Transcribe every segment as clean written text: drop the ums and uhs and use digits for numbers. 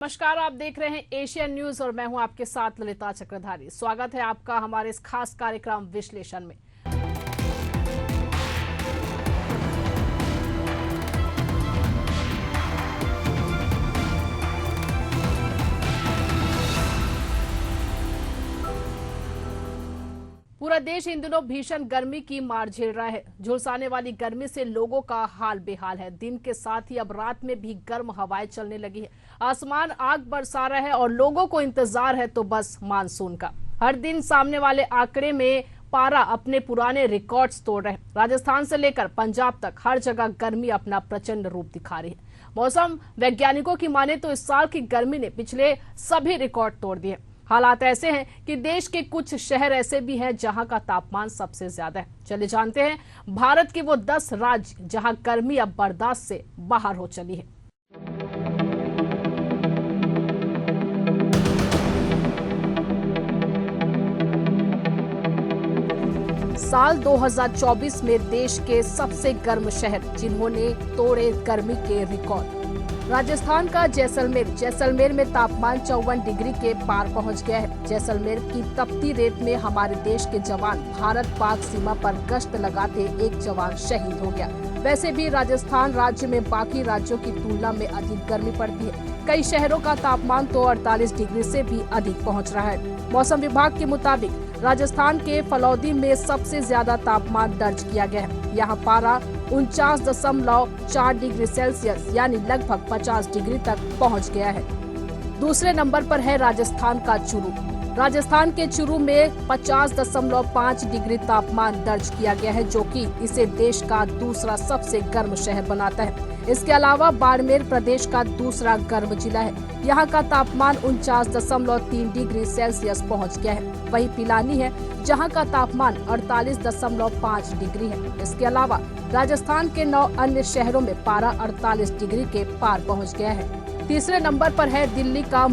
नमस्कार, आप देख रहे हैं एशियन न्यूज और मैं हूं आपके साथ ललिता चक्रधारी। स्वागत है आपका हमारे इस खास कार्यक्रम विश्लेषण में। पूरा देश इन दिनों भीषण गर्मी की मार झेल रहा है। झुलसाने वाली गर्मी से लोगों का हाल बेहाल है। दिन के साथ ही अब रात में भी गर्म हवाएं चलने लगी है। आसमान आग बरसा रहा है और लोगों को इंतजार है तो बस मानसून का। हर दिन सामने वाले आंकड़े में पारा अपने पुराने रिकॉर्ड्स तोड़ रहे हैं। राजस्थान से लेकर पंजाब तक हर जगह गर्मी अपना प्रचंड रूप दिखा रही है। मौसम वैज्ञानिकों की माने तो इस साल की गर्मी ने पिछले सभी रिकॉर्ड तोड़ दिए। हालात ऐसे हैं कि देश के कुछ शहर ऐसे भी हैं जहां का तापमान सबसे ज्यादा है। चलिए जानते हैं भारत के वो 10 राज्य जहां गर्मी अब बर्दाश्त से बाहर हो चली है। साल 2024 में देश के सबसे गर्म शहर जिन्होंने तोड़े गर्मी के रिकॉर्ड। राजस्थान का जैसलमेर में तापमान 54 डिग्री के पार पहुंच गया है। जैसलमेर की तपती रेत में हमारे देश के जवान भारत पाक सीमा पर गश्त लगाते एक जवान शहीद हो गया। वैसे भी राजस्थान राज्य में बाकी राज्यों की तुलना में अधिक गर्मी पड़ती है। कई शहरों का तापमान तो 48 डिग्री से भी अधिक पहुंच रहा है। मौसम विभाग के मुताबिक राजस्थान के फलौदी में सबसे ज्यादा तापमान दर्ज किया गया है। यहाँ पारा 49.4 डिग्री सेल्सियस यानी लगभग 50 डिग्री तक पहुँच गया है। दूसरे नंबर पर है राजस्थान का चुरू। राजस्थान के चुरू में 50.5 डिग्री तापमान दर्ज किया गया है, जो कि इसे देश का दूसरा सबसे गर्म शहर बनाता है। इसके अलावा बाड़मेर प्रदेश का दूसरा गर्म जिला है। यहाँ का तापमान 49.3 डिग्री सेल्सियस पहुँच गया है। वहीं पिलानी है जहाँ का तापमान 48.5 डिग्री है। इसके अलावा राजस्थान के 9 अन्य शहरों में पारा 48 डिग्री के पार पहुँच गया है। तीसरे नंबर पर है दिल्ली का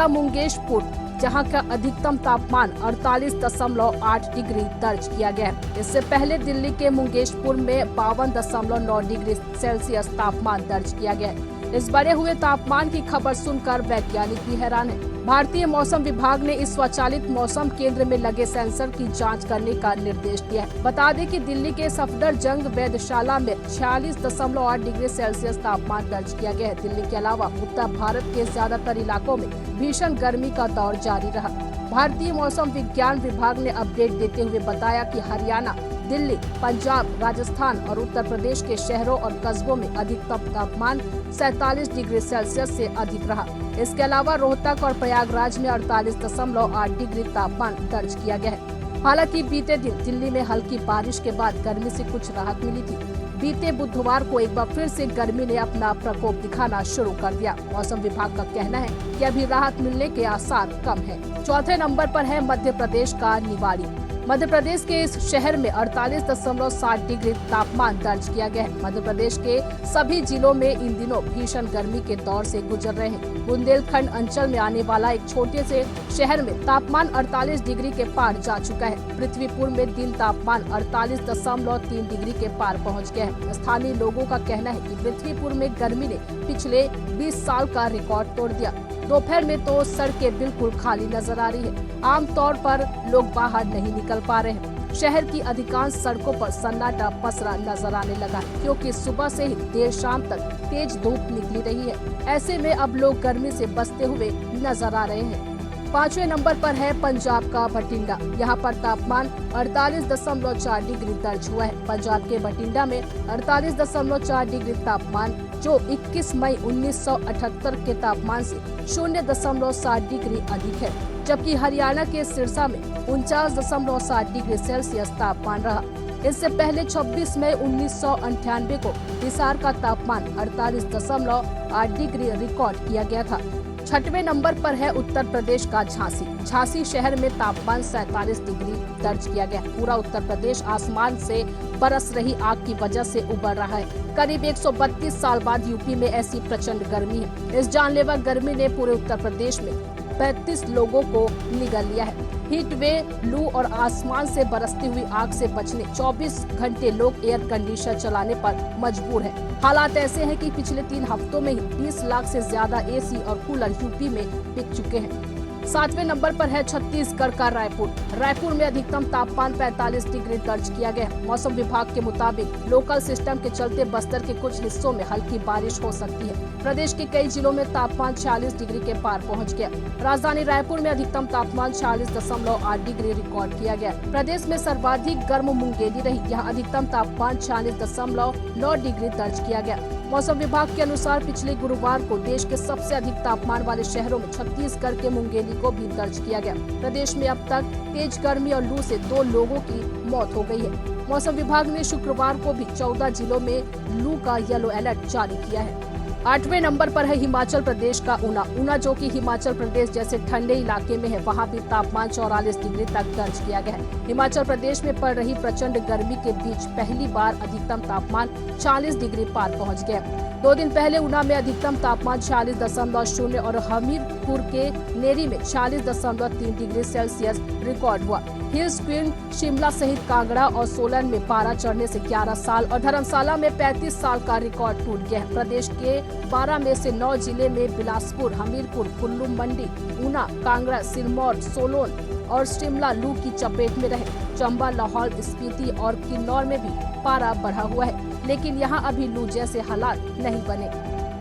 मुंगेशपुर जहां का अधिकतम तापमान 48.8 डिग्री दर्ज किया गया है। इससे पहले दिल्ली के मुंगेशपुर में 52.9 डिग्री सेल्सियस तापमान दर्ज किया गया है। इस बढ़े हुए तापमान की खबर सुनकर वैज्ञानिक भी हैरान है। भारतीय मौसम विभाग ने इस स्वचालित मौसम केंद्र में लगे सेंसर की जांच करने का निर्देश दिया है। बता दें कि दिल्ली के सफदरजंग वेधशाला में 46.8 डिग्री सेल्सियस तापमान दर्ज किया गया है। दिल्ली के अलावा उत्तर भारत के ज्यादातर इलाकों में भीषण गर्मी का दौर जारी रहा। भारतीय मौसम विज्ञान विभाग ने अपडेट देते हुए बताया कि हरियाणा, दिल्ली, पंजाब, राजस्थान और उत्तर प्रदेश के शहरों और कस्बों में अधिकतम तापमान 47 डिग्री सेल्सियस से अधिक रहा। इसके अलावा रोहतक और प्रयागराज में 48.8 डिग्री तापमान दर्ज किया गया है। हालांकि बीते दिन दिल्ली में हल्की बारिश के बाद गर्मी से कुछ राहत मिली थी। बीते बुधवार को एक बार फिर से गर्मी ने अपना प्रकोप दिखाना शुरू कर दिया। मौसम विभाग का कहना है कि अभी राहत मिलने के आसार कम है। चौथे नंबर पर है मध्य प्रदेश का निवाड़ी। मध्य प्रदेश के इस शहर में 48.7 डिग्री तापमान दर्ज किया गया है। मध्य प्रदेश के सभी जिलों में इन दिनों भीषण गर्मी के दौर से गुजर रहे हैं। बुंदेलखंड अंचल में आने वाला एक छोटे से शहर में तापमान 48 डिग्री के पार जा चुका है। पृथ्वीपुर में दिन तापमान 48.3 डिग्री के पार पहुंच गया है। स्थानीय लोगों का कहना है कि पृथ्वीपुर में गर्मी ने पिछले 20 साल का रिकॉर्ड तोड़ दिया। दोपहर में तो सड़कें बिल्कुल खाली नजर आ रही है। आमतौर पर लोग बाहर नहीं निकल पा रहे हैं। शहर की अधिकांश सड़कों पर सन्नाटा पसरा नजर आने लगा है, क्योंकि सुबह से ही देर शाम तक तेज धूप निकली रही है। ऐसे में अब लोग गर्मी से बचते हुए नजर आ रहे हैं। पांचवें नंबर पर है पंजाब का बठिंडा। यहाँ पर तापमान 48.4 डिग्री दर्ज हुआ है। पंजाब के बठिंडा में 48.4 डिग्री तापमान, जो 21 मई 1978 के तापमान से 0.7 डिग्री अधिक है। जबकि हरियाणा के सिरसा में 49.7 डिग्री सेल्सियस तापमान रहा। इससे पहले 26 मई 1998 को हिसार का तापमान 48.8 डिग्री रिकॉर्ड किया गया था। छठवें नंबर पर है उत्तर प्रदेश का झांसी शहर में तापमान 47 डिग्री दर्ज किया गया। पूरा उत्तर प्रदेश आसमान से बरस रही आग की वजह से उबर रहा है। करीब 132 साल बाद यूपी में ऐसी प्रचंड गर्मी है। इस जानलेवा गर्मी ने पूरे उत्तर प्रदेश में 35 लोगों को निगल लिया है। हीट वेव, लू और आसमान से बरसती हुई आग से बचने 24 घंटे लोग एयर कंडीशनर चलाने पर मजबूर हैं। हालात ऐसे हैं कि पिछले 3 हफ्तों में ही 20 लाख से ज्यादा एसी और कूलर यूपी में बिक चुके हैं। 7वें नंबर पर है छत्तीसगढ़ का रायपुर। रायपुर में अधिकतम तापमान 45 डिग्री दर्ज किया गया। मौसम विभाग के मुताबिक लोकल सिस्टम के चलते बस्तर के कुछ हिस्सों में हल्की बारिश हो सकती है। प्रदेश के कई जिलों में तापमान 46 डिग्री के पार पहुंच गया। राजधानी रायपुर में अधिकतम तापमान 46.8 डिग्री रिकॉर्ड किया गया। प्रदेश में सर्वाधिक गर्म मुंगेली रही। यहाँ अधिकतम तापमान 46.9 डिग्री दर्ज किया गया। मौसम विभाग के अनुसार पिछले गुरुवार को देश के सबसे अधिक तापमान वाले शहरों में छत्तीसगढ़ के मुंगेली को भी दर्ज किया गया। प्रदेश में अब तक तेज गर्मी और लू से 2 लोगों की मौत हो गई है। मौसम विभाग ने शुक्रवार को भी 14 जिलों में लू का येलो अलर्ट जारी किया है। 8वें नंबर पर है हिमाचल प्रदेश का ऊना जो कि हिमाचल प्रदेश जैसे ठंडे इलाके में है। वहां भी तापमान 44 डिग्री तक दर्ज किया गया है। हिमाचल प्रदेश में पड़ रही प्रचंड गर्मी के बीच पहली बार अधिकतम तापमान 40 डिग्री पार पहुंच गया। 2 दिन पहले ऊना में अधिकतम तापमान 40.0 और हमीरपुर के नेरी में 40.3 डिग्री सेल्सियस रिकॉर्ड हुआ। हिल्स क्वीन शिमला सहित कांगड़ा और सोलन में पारा चढ़ने से 11 साल और धर्मशाला में 35 साल का रिकॉर्ड टूट गया है। प्रदेश के 12 में से 9 जिले में बिलासपुर, हमीरपुर, कुल्लू, मंडी, ऊना, कांगड़ा, सिरमौर, सोलन और शिमला लू की चपेट में रहे। चंबा, लाहौल स्पीति और किन्नौर में भी पारा बढ़ा हुआ है, लेकिन यहाँ अभी लू जैसे हालात नहीं बने।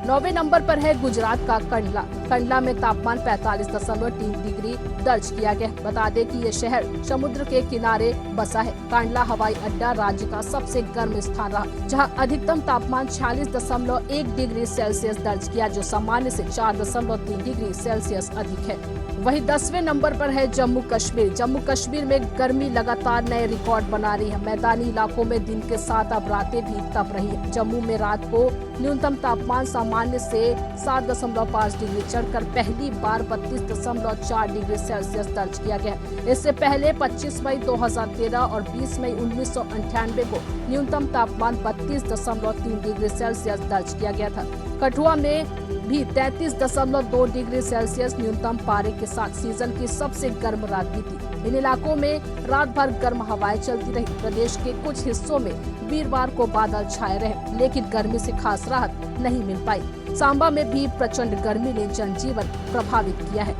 9वें नंबर पर है गुजरात का कंडला। कंडला में तापमान 45.3 डिग्री दर्ज किया गया। बता दें कि ये शहर समुद्र के किनारे बसा है। कांडला हवाई अड्डा राज्य का सबसे गर्म स्थान रहा, जहां अधिकतम तापमान 46.1 डिग्री सेल्सियस दर्ज किया, जो सामान्य से 4.3 डिग्री सेल्सियस अधिक है। वहीं 10वें नंबर पर है जम्मू कश्मीर। जम्मू कश्मीर में गर्मी लगातार नए रिकॉर्ड बना रही है। मैदानी इलाकों में दिन के साथ अब रातें भी तप रही है। जम्मू में रात को न्यूनतम तापमान सामान्य से 7.5 डिग्री चढ़कर पहली बार 32.4 डिग्री सेल्सियस दर्ज किया गया। इससे पहले 25 मई 2013 और 20 मई 1998 को न्यूनतम तापमान 32.3 डिग्री सेल्सियस दर्ज किया गया था। कठुआ में भी 33.2 डिग्री सेल्सियस न्यूनतम पारे के साथ सीजन की सबसे गर्म रात बीती। इन इलाकों में रात भर गर्म हवाएं चलती रही। प्रदेश के कुछ हिस्सों में वीरवार को बादल छाए रहे, लेकिन गर्मी से खास राहत नहीं मिल पाई। सांबा में भी प्रचंड गर्मी ने जनजीवन प्रभावित किया है।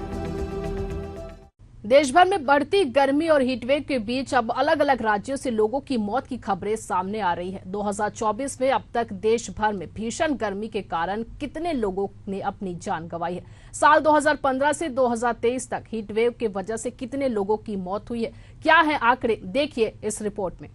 देश भर में बढ़ती गर्मी और हीटवेव के बीच अब अलग अलग राज्यों से लोगों की मौत की खबरें सामने आ रही है। 2024 में अब तक देश भर में भीषण गर्मी के कारण कितने लोगों ने अपनी जान गंवाई है। साल 2015 से 2023 तक हीटवेव की वजह से कितने लोगों की मौत हुई है, क्या है आंकड़े, देखिए इस रिपोर्ट में।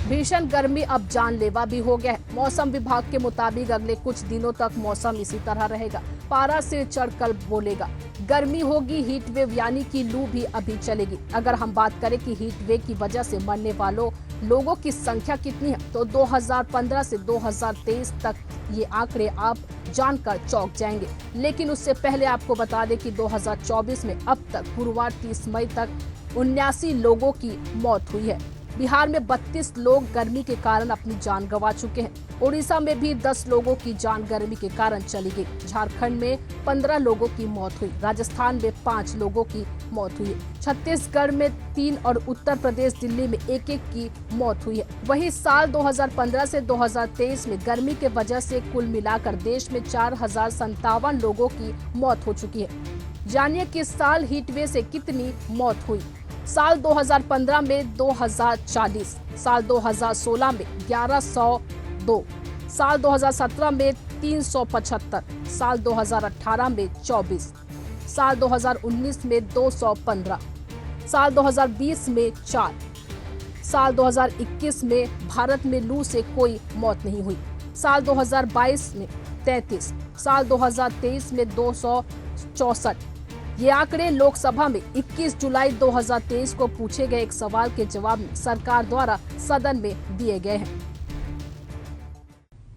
भीषण गर्मी अब जानलेवा भी हो गया है। मौसम विभाग के मुताबिक अगले कुछ दिनों तक मौसम इसी तरह रहेगा। पारा से चढ़कर बोलेगा, गर्मी होगी, हीट वेव यानी कि लू भी अभी चलेगी। अगर हम बात करें कि हीट वेव की वजह से मरने वालों लोगों की संख्या कितनी है, तो 2015 से 2023 तक ये आंकड़े आप जानकर चौंक जाएंगे। लेकिन उससे पहले आपको बता दें कि 2024 में अब तक गुरुवार 30 मई तक 79 लोगों की मौत हुई है। बिहार में 32 लोग गर्मी के कारण अपनी जान गंवा चुके हैं। उड़ीसा में भी 10 लोगों की जान गर्मी के कारण चली गई। झारखंड में 15 लोगों की मौत हुई। राजस्थान में 5 लोगों की मौत हुई है। छत्तीसगढ़ में 3 और उत्तर प्रदेश, दिल्ली में 1-1 की मौत हुई है। वहीं साल 2015 से 2023 में गर्मी के वजह से कुल मिलाकर देश में 4057 लोगों की मौत हो चुकी है। जानिए कि इस साल हीटवेव से कितनी मौत हुई। साल 2015 में 2040, साल 2016 में 1102, साल 2017 में 375, साल 2018 में 24, साल 2019 में 215, साल 2020 में 4, साल 2021 में भारत में लू से कोई मौत नहीं हुई, साल 2022 में 33, साल 2023 में 264। ये आंकड़े लोकसभा में 21 जुलाई 2023 को पूछे गए एक सवाल के जवाब में सरकार द्वारा सदन में दिए गए हैं।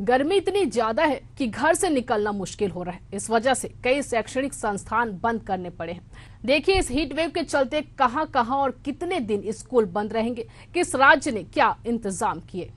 गर्मी इतनी ज्यादा है कि घर से निकलना मुश्किल हो रहा है। इस वजह से कई शैक्षणिक संस्थान बंद करने पड़े हैं। देखिए इस हीट वेव के चलते कहां-कहां और कितने दिन स्कूल बंद रहेंगे, किस राज्य ने क्या इंतजाम किए।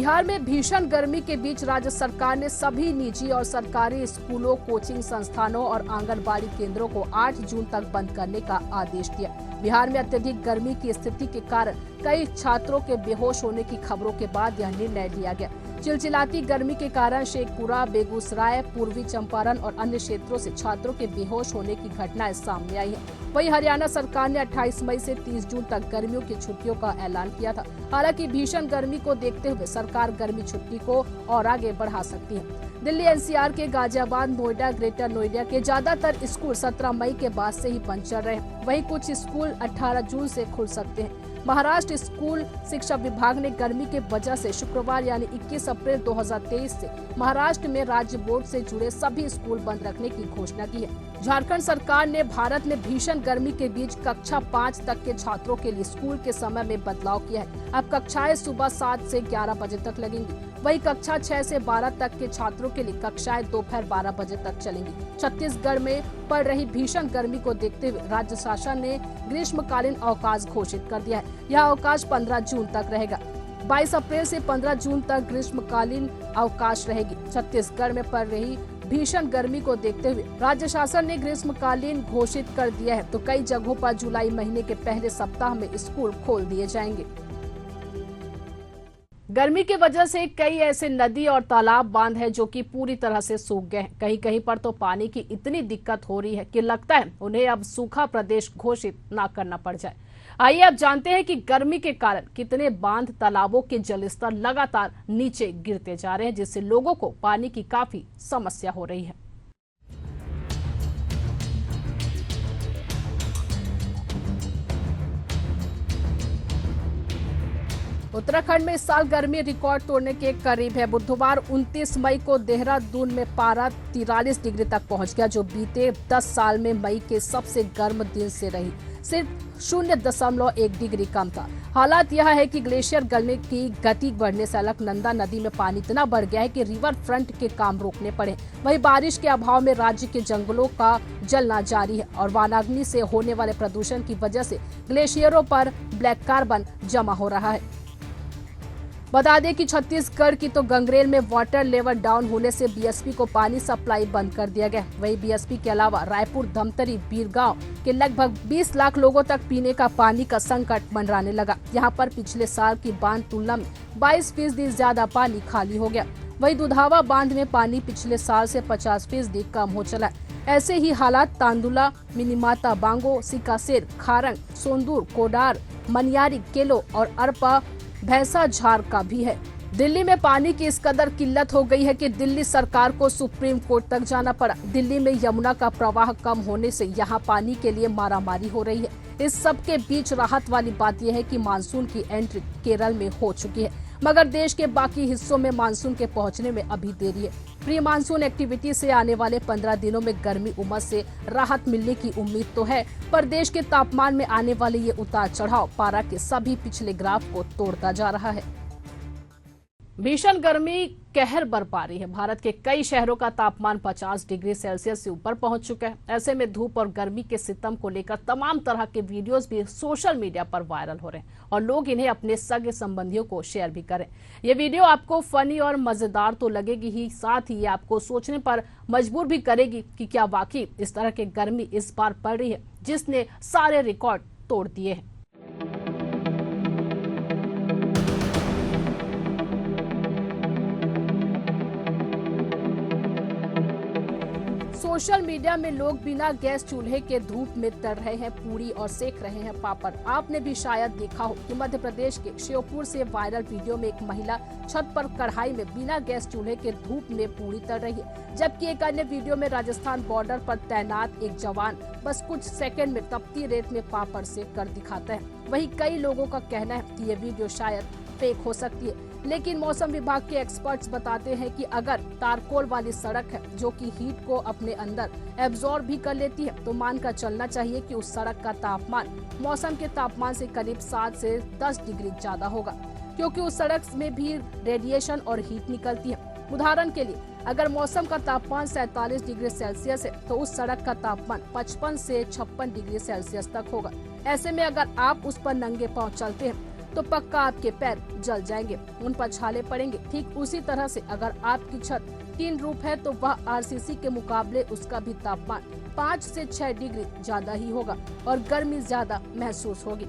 बिहार में भीषण गर्मी के बीच राज्य सरकार ने सभी निजी और सरकारी स्कूलों, कोचिंग संस्थानों और आंगनबाड़ी केंद्रों को 8 जून तक बंद करने का आदेश दिया। बिहार में अत्यधिक गर्मी की स्थिति के कारण कई छात्रों के बेहोश होने की खबरों के बाद यह निर्णय लिया गया। चिलचिलाती गर्मी के कारण शेखपुरा, बेगूसराय, पूर्वी चंपारण और अन्य क्षेत्रों से छात्रों के बेहोश होने की घटनाएं सामने आई है। वहीं हरियाणा सरकार ने 28 मई से 30 जून तक गर्मियों की छुट्टियों का ऐलान किया था। हालांकि भीषण गर्मी को देखते हुए सरकार गर्मी छुट्टी को और आगे बढ़ा सकती है। दिल्ली एनसीआर के गाजियाबाद, नोएडा, ग्रेटर नोएडा के ज्यादातर स्कूल 17 मई के बाद से ही बंद चल रहे हैं। वहीं कुछ स्कूल 18 जून से खुल सकते हैं। महाराष्ट्र स्कूल शिक्षा विभाग ने गर्मी के वजह से शुक्रवार यानी 21 अप्रैल 2023 से महाराष्ट्र में राज्य बोर्ड से जुड़े सभी स्कूल बंद रखने की घोषणा की है। झारखंड सरकार ने भारत में भीषण गर्मी के बीच कक्षा 5 तक के छात्रों के लिए स्कूल के समय में बदलाव किया है। अब कक्षाएं सुबह 7 से 11 बजे तक लगेंगी। वहीं कक्षा 6 से 12 तक के छात्रों के लिए कक्षाएं दोपहर 12 बजे तक चलेंगी। छत्तीसगढ़ में पड़ रही भीषण गर्मी को देखते हुए राज्य शासन ने ग्रीष्मकालीन अवकाश घोषित कर दिया है। यह अवकाश 15 जून तक रहेगा। 22 अप्रैल से 15 जून तक ग्रीष्मकालीन अवकाश रहेगी। छत्तीसगढ़ में पड़ रही भीषण गर्मी को देखते हुए राज्य शासन ने ग्रीष्मकालीन घोषित कर दिया है, तो कई जगहों पर जुलाई महीने के पहले सप्ताह में स्कूल खोल दिए जाएंगे। गर्मी की वजह से कई ऐसे नदी और तालाब, बांध है जो कि पूरी तरह से सूख गए हैं। कहीं कहीं पर तो पानी की इतनी दिक्कत हो रही है कि लगता है उन्हें अब सूखा प्रदेश घोषित ना करना पड़ जाए। आइए अब जानते हैं कि गर्मी के कारण कितने बांध, तालाबों के जलस्तर लगातार नीचे गिरते जा रहे हैं, जिससे लोगों को पानी की काफी समस्या हो रही है। उत्तराखंड में इस साल गर्मी रिकॉर्ड तोड़ने के करीब है। बुधवार 29 मई को देहरादून में पारा 43 डिग्री तक पहुंच गया, जो बीते 10 साल में मई के सबसे गर्म दिन से रही। सिर्फ 0.1 डिग्री कम था। हालात यह है कि ग्लेशियर गलने की गति बढ़ने से अलकनंदा नदी में पानी इतना बढ़ गया है कि रिवर फ्रंट के काम रोकने पड़े। वहीं बारिश के अभाव में राज्य के जंगलों का जलना जारी है और वनाग्नि से होने वाले प्रदूषण की वजह से ग्लेशियरों पर ब्लैक कार्बन जमा हो रहा है। बता दें कि छत्तीसगढ़ की तो गंगरेल में वाटर लेवल डाउन होने से बीएसपी को पानी सप्लाई बंद कर दिया गया। वहीं बीएसपी के अलावा रायपुर, धमतरी, बीरगांव के लगभग 20 लाख लोगों तक पीने का पानी का संकट मंडराने लगा। यहां पर पिछले साल की बांध तुलना में 22% ज्यादा पानी खाली हो गया। वहीं दुधावा बांध में पानी पिछले साल से 50% कम हो चला। ऐसे ही हालात तांदुला, मिनीमाता, बांगो, सिकासेर, खारंग, सोंदूर, कोडार, मनियारी, केलो और अरपा भैंसा झार का भी है। दिल्ली में पानी की इस कदर किल्लत हो गई है कि दिल्ली सरकार को सुप्रीम कोर्ट तक जाना पड़ा। दिल्ली में यमुना का प्रवाह कम होने से यहां पानी के लिए मारामारी हो रही है। इस सब के बीच राहत वाली बात यह है कि मानसून की एंट्री केरल में हो चुकी है, मगर देश के बाकी हिस्सों में मानसून के पहुंचने में अभी देरी है। प्री मानसून एक्टिविटी से आने वाले 15 दिनों में गर्मी उमस से राहत मिलने की उम्मीद तो है, पर देश के तापमान में आने वाले ये उतार चढ़ाव पारा के सभी पिछले ग्राफ को तोड़ता जा रहा है। भीषण गर्मी कहर बरपा रही है। भारत के कई शहरों का तापमान 50 डिग्री सेल्सियस से ऊपर पहुंच चुका है। ऐसे में धूप और गर्मी के सितम को लेकर तमाम तरह के वीडियोस भी सोशल मीडिया पर वायरल हो रहे हैं और लोग इन्हें अपने सगे संबंधियों को शेयर भी करें। ये वीडियो आपको फनी और मजेदार तो लगेगी ही, साथ ही ये आपको सोचने पर मजबूर भी करेगी कि क्या वाकई इस तरह की गर्मी इस बार पड़ रही है जिसने सारे रिकॉर्ड तोड़ दिए हैं। सोशल मीडिया में लोग बिना गैस चूल्हे के धूप में तल रहे हैं पूरी और सेक रहे हैं पापड़। आपने भी शायद देखा हो कि मध्य प्रदेश के श्योपुर से वायरल वीडियो में एक महिला छत पर कढ़ाई में बिना गैस चूल्हे के धूप में पूरी तल रही है, जबकि एक अन्य वीडियो में राजस्थान बॉर्डर पर तैनात एक जवान बस कुछ सेकंड में तपती रेत में पापड़ सेक कर दिखाता है। वहीं कई लोगों का कहना है कि ये वीडियो शायद फेक हो सकती है, लेकिन मौसम विभाग के एक्सपर्ट्स बताते हैं कि अगर तारकोल वाली सड़क है जो कि हीट को अपने अंदर एब्जॉर्ब भी कर लेती है, तो मानकर चलना चाहिए कि उस सड़क का तापमान मौसम के तापमान से करीब 7 से 10 डिग्री ज्यादा होगा, क्योंकि उस सड़क में भी रेडिएशन और हीट निकलती है। उदाहरण के लिए अगर मौसम का तापमान 47 डिग्री सेल्सियस है, तो उस सड़क का तापमान 55 से 56 डिग्री सेल्सियस तक होगा। ऐसे में अगर आप उस पर नंगे पांव चलते हैं तो पक्का आपके पैर जल जाएंगे, उन पर छाले पड़ेंगे। ठीक उसी तरह से अगर आपकी छत टीन रूफ है तो वह आरसीसी के मुकाबले उसका भी तापमान 5 से 6 डिग्री ज्यादा ही होगा और गर्मी ज्यादा महसूस होगी।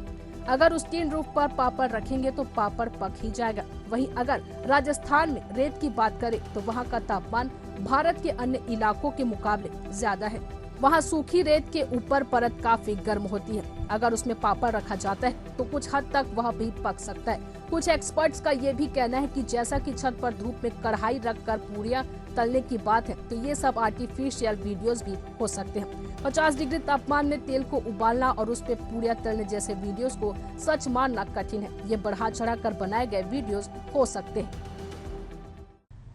अगर उस टीन रूफ पर पापड़ रखेंगे तो पापड़ पक ही जाएगा। वहीं अगर राजस्थान में रेत की बात करें तो वहां का तापमान भारत के अन्य इलाकों के मुकाबले ज्यादा है। वहां सूखी रेत के ऊपर परत काफी गर्म होती है। अगर उसमें पापड़ रखा जाता है तो कुछ हद तक वह भी पक सकता है। कुछ एक्सपर्ट्स का ये भी कहना है कि जैसा कि छत पर धूप में कढ़ाई रखकर पूरियां तलने की बात है, तो ये सब आर्टिफिशियल वीडियोस भी हो सकते हैं। 50 डिग्री तापमान में तेल को उबालना और उस पे पूरियां तलने जैसे वीडियोस को सच मानना कठिन है। ये बढ़ा चढ़ा कर बनाए गए वीडियोस हो सकते हैं।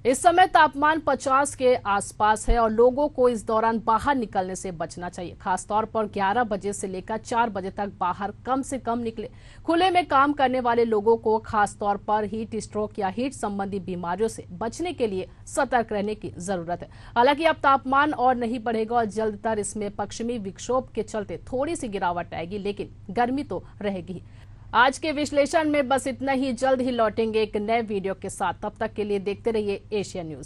इस समय तापमान 50 के आसपास है और लोगों को इस दौरान बाहर निकलने से बचना चाहिए। खासतौर पर 11 बजे से लेकर 4 बजे तक बाहर कम से कम निकले। खुले में काम करने वाले लोगों को खासतौर पर हीट स्ट्रोक या हीट संबंधी बीमारियों से बचने के लिए सतर्क रहने की जरूरत है। हालांकि अब तापमान और नहीं बढ़ेगा और जल्दतर इसमें पश्चिमी विक्षोभ के चलते थोड़ी सी गिरावट आएगी, लेकिन गर्मी तो रहेगी। आज के विश्लेषण में बस इतना ही। जल्द ही लौटेंगे एक नए वीडियो के साथ। तब तक के लिए देखते रहिए एशियन न्यूज।